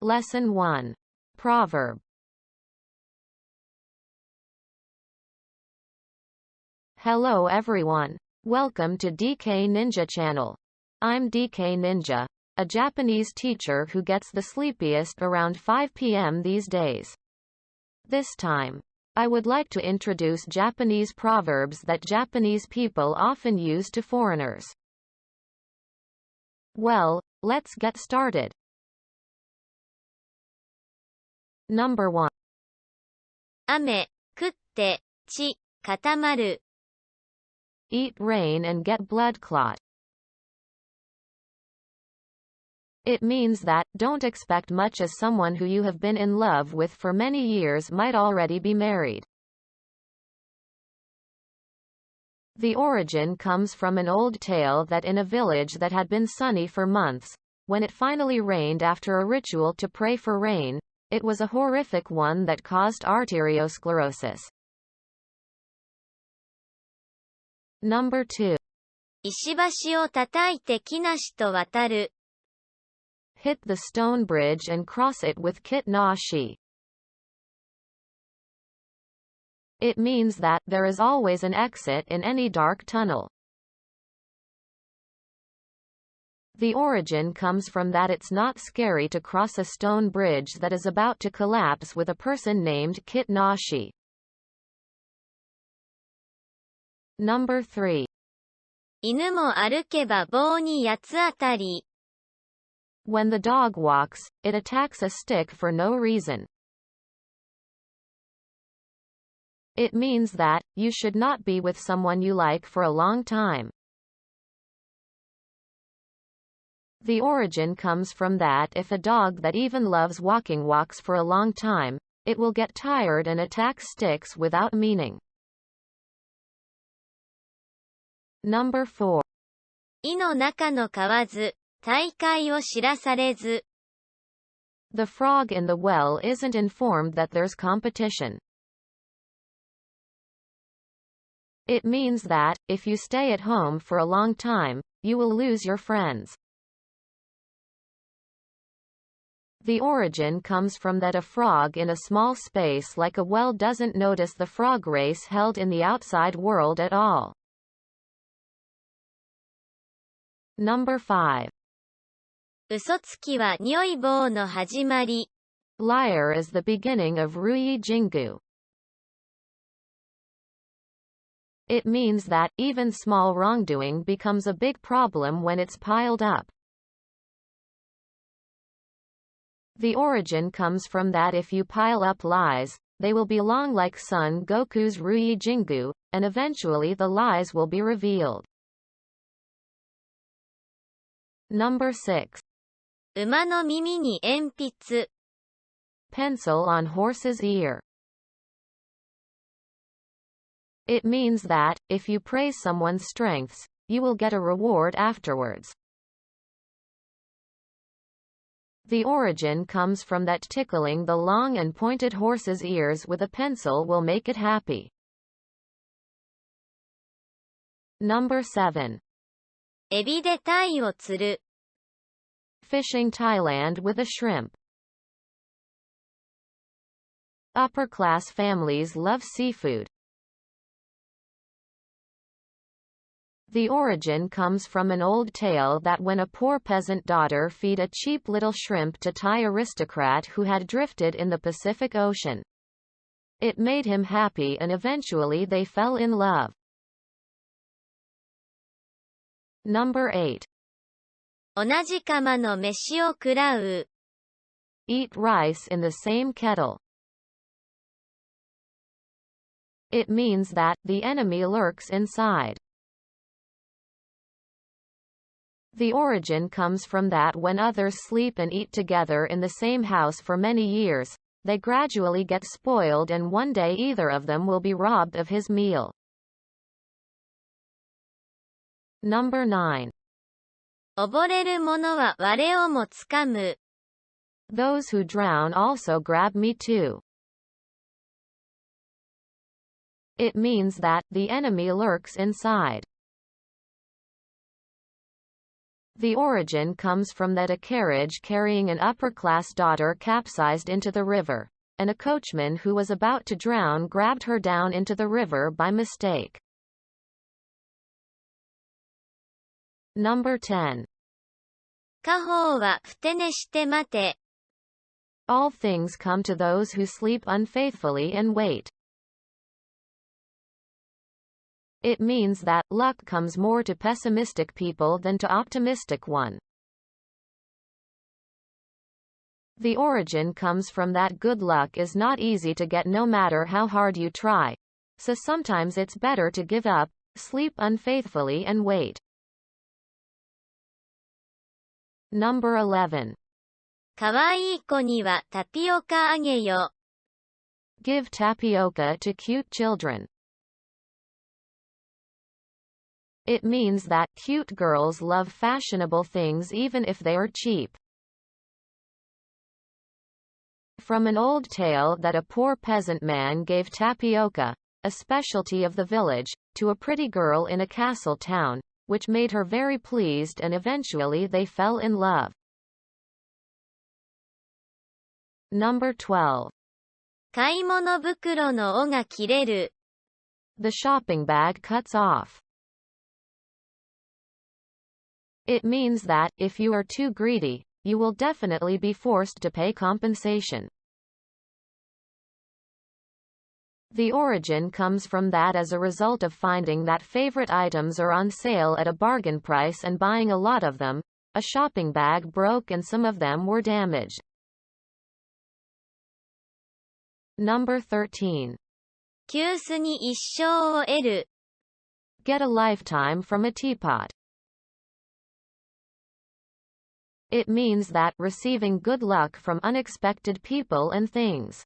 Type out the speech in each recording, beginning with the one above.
Lesson 1. Proverb. Hello everyone. Welcome to DK Ninja channel. I'm DK Ninja, a Japanese teacher who gets the sleepiest around 5 p.m. these days. This time, I would like to introduce Japanese proverbs that Japanese people often use to foreigners. Well, let's get started. Number 1. 雨、降って、地、固まる。Eat rain and get blood clot. It means that, don't expect much as someone who you have been in love with for many years might already be married. The origin comes from an old tale that in a village that had been sunny for months, when it finally rained after a ritual to pray for rain, it was a horrific one that caused arteriosclerosis. Number 2. 石橋を叩いて木梨と渡る。Hit the stone bridge and cross it with kit nashi. It means that, there is always an exit in any dark tunnel. The origin comes from that it's not scary to cross a stone bridge that is about to collapse with a person named Kit Nashi. Number 3. 犬も歩けば棒に八つ当たり。When the dog walks, it attacks a stick for no reason. It means that, you should not be with someone you like for a long time. The origin comes from that if a dog that even loves walking walks for a long time, it will get tired and attack sticks without meaning. Number 4. 井の中の蛙、大海を知らされず。The frog in the well isn't informed that there's competition. It means that, if you stay at home for a long time, you will lose your friends. The origin comes from that a frog in a small space like a well doesn't notice the frog race held in the outside world at all. Number 5. 嘘つきは如意棒の始まり。Liar is the beginning of Rui Jingu. It means that, even small wrongdoing becomes a big problem when it's piled up. The origin comes from that if you pile up lies, they will be long like Son Goku's Rui Jingu, and eventually the lies will be revealed. Number 6. 馬の耳に鉛筆。Pencil on horse's ear. It means that, if you praise someone's strengths, you will get a reward afterwards. The origin comes from that tickling the long and pointed horse's ears with a pencil will make it happy. Number 7. エビで鯛を釣る。Fishing Thailand with a shrimp. Upper-class families love seafood. The origin comes from an old tale that when a poor peasant daughter feed a cheap little shrimp to Thai aristocrat who had drifted in the Pacific Ocean. It made him happy and eventually they fell in love. Number 8. 同じ釜の飯を食らう。Eat rice in the same kettle. It means that, the enemy lurks inside. The origin comes from that when others sleep and eat together in the same house for many years, they gradually get spoiled and one day either of them will be robbed of his meal. Number 9. 溺れる者は我をもつかむ。Those who drown also grab me too. It means that, the enemy lurks inside. The origin comes from that a carriage carrying an upper-class daughter capsized into the river, and a coachman who was about to drown grabbed her down into the river by mistake. Number 10. 家宝はふて寝して待て。All things come to those who sleep unfaithfully and wait. It means that luck comes more to pessimistic people than to optimistic one. The origin comes from that good luck is not easy to get no matter how hard you try. So sometimes it's better to give up, sleep unfaithfully and wait. Number 11. かわいい子にはタピオカあげよ。Give tapioca to cute children. It means that cute girls love fashionable things even if they are cheap. From an old tale that a poor peasant man gave tapioca, a specialty of the village, to a pretty girl in a castle town, which made her very pleased and eventually they fell in love. Number 12. 買い物袋の緒が切れる。The shopping bag cuts off. It means that, if you are too greedy, you will definitely be forced to pay compensation. The origin comes from that as a result of finding that favorite items are on sale at a bargain price and buying a lot of them, a shopping bag broke and some of them were damaged. Number 13. 急須に一生を得る。Get a lifetime from a teapot. It means that, receiving good luck from unexpected people and things.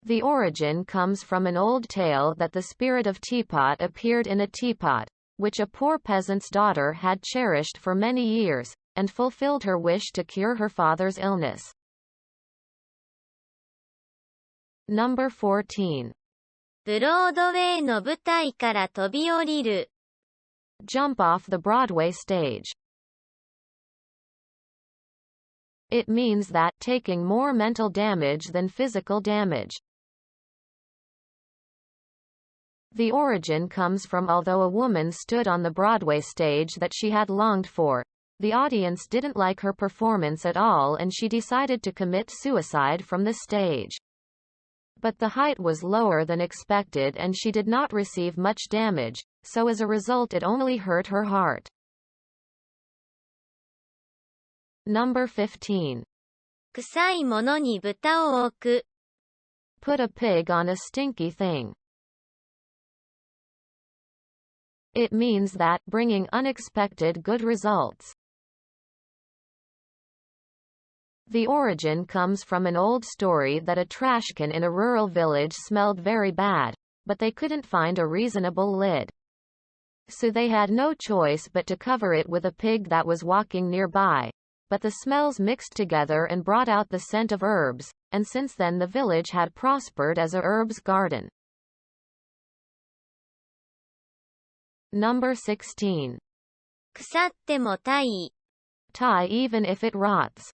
The origin comes from an old tale that the spirit of teapot appeared in a teapot, which a poor peasant's daughter had cherished for many years, and fulfilled her wish to cure her father's illness. Number 14. ブロードウェイの舞台から飛び降りる。Jump off the Broadway stage. It means that, taking more mental damage than physical damage. The origin comes from although a woman stood on the Broadway stage that she had longed for, the audience didn't like her performance at all and she decided to commit suicide from the stage. But the height was lower than expected and she did not receive much damage, so as a result it only hurt her heart. Number 15. 臭いものに豚を置く。Put a pig on a stinky thing. It means that, bringing unexpected good results. The origin comes from an old story that a trash can in a rural village smelled very bad, but they couldn't find a reasonable lid. So they had no choice but to cover it with a pig that was walking nearby. But the smells mixed together and brought out the scent of herbs, and since then the village had prospered as a herbs garden. Number 16. 腐ってもたい。Tie even if it rots.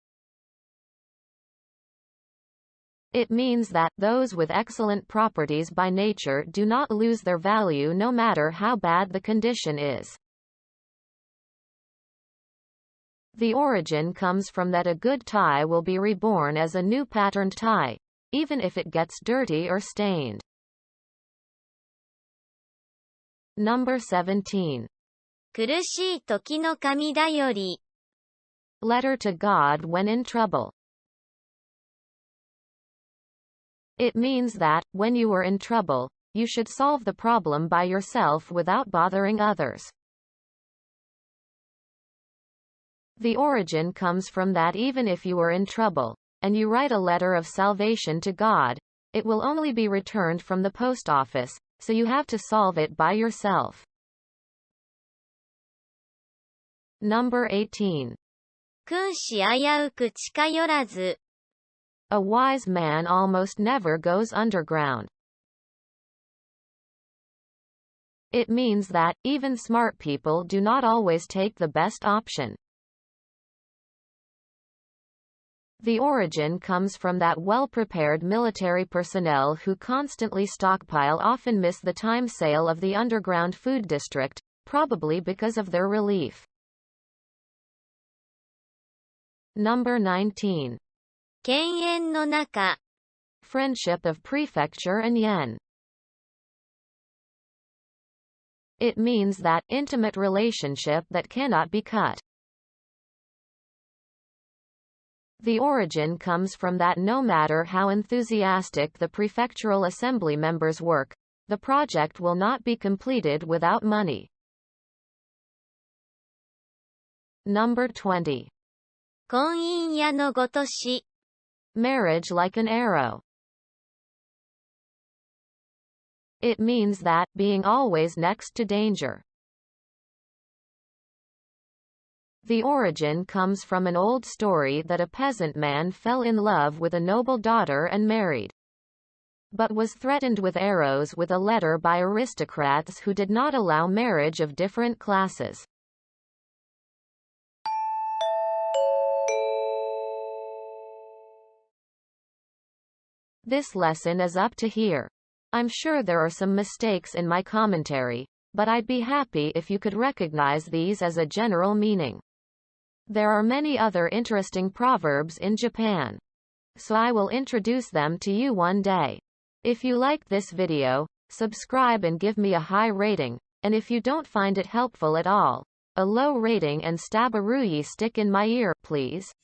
It means that, those with excellent properties by nature do not lose their value no matter how bad the condition is. The origin comes from that a good tie will be reborn as a new patterned tie, even if it gets dirty or stained. Number 17. 苦しい時の神頼り。Letter to God when in trouble. It means that, when you are in trouble, you should solve the problem by yourself without bothering others. The origin comes from that even if you are in trouble, and you write a letter of salvation to God, it will only be returned from the post office, so you have to solve it by yourself. Number 18. 君子危うく近寄らず。A wise man almost never goes underground. It means that, even smart people do not always take the best option. The origin comes from that well-prepared military personnel who constantly stockpile often miss the time sale of the underground food district, probably because of their relief. Number 19. 犬猿の仲 Friendship of prefecture and yen. It means that intimate relationship that cannot be cut. The origin comes from that no matter how enthusiastic the prefectural assembly members work, the project will not be completed without money. Number 20. 婚姻矢のごとし Marriage like an arrow. It means that, being always next to danger. The origin comes from an old story that a peasant man fell in love with a noble daughter and married, but was threatened with arrows with a letter by aristocrats who did not allow marriage of different classes. This lesson is up to here. I'm sure there are some mistakes in my commentary, but I'd be happy if you could recognize these as a general meaning. There are many other interesting proverbs in Japan, so I will introduce them to you one day. If you liked this video, subscribe and give me a high rating, and if you don't find it helpful at all, a low rating and stab a Ruyi stick in my ear, please.